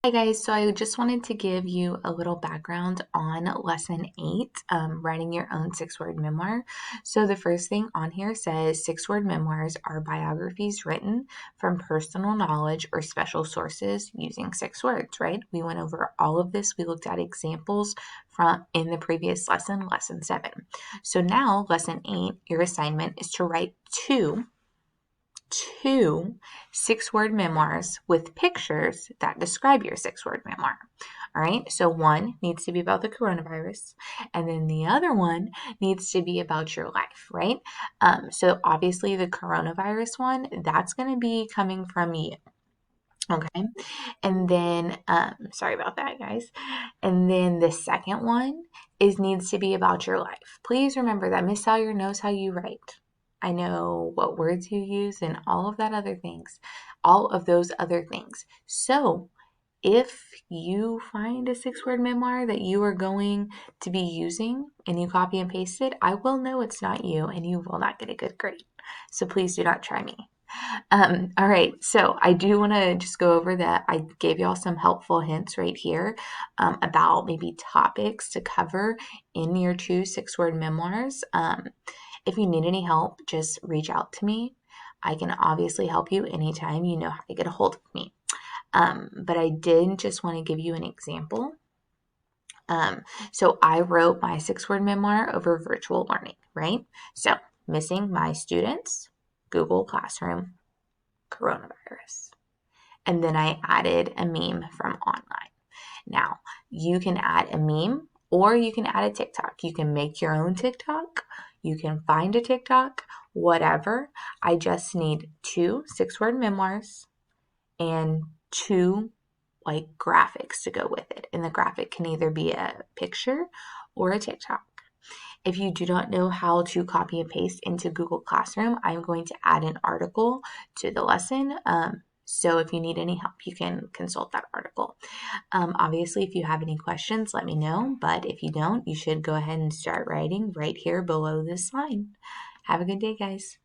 Hi guys, so I just wanted to give you a little background on lesson 8, writing your own 6-word memoir. So the first thing on here says 6-word memoirs are biographies written from personal knowledge or special sources using 6 words, right? We went over all of this. We looked at examples from in the previous lesson, lesson 7. So now lesson 8, your assignment is to write two 6-word memoirs with pictures that describe your 6-word memoir. All right, so one needs to be about the coronavirus, and then the other one needs to be about your life, right? So obviously, the coronavirus one, that's going to be coming from you. Okay, and then sorry about that, guys. And then the second one needs to be about your life. Please remember that Miss Salyer knows how you write. I know what words you use and all of those other things. So if you find a 6-word memoir that you are going to be using and you copy and paste it, I will know it's not you and you will not get a good grade. So please do not try me. All right, so I do want to just go over that. I gave y'all some helpful hints right here about maybe topics to cover in your 2 6-word memoirs. If you need any help, just reach out to me. I can obviously help you anytime. You know how to get a hold of me. But I did just want to give you an example. So I wrote my 6-word memoir over virtual learning, right? So missing my students, Google Classroom, coronavirus. And then I added a meme from online. Now, you can add a meme or you can add a TikTok. You can make your own TikTok. You can find a TikTok, whatever. I just need 2 6-word memoirs and 2 graphics to go with it. And the graphic can either be a picture or a TikTok. If you do not know how to copy and paste into Google Classroom, I'm going to add an article to the lesson. So if you need any help, you can consult that article. Obviously, if you have any questions, let me know. But if you don't, you should go ahead and start writing right here below this line. Have a good day, guys.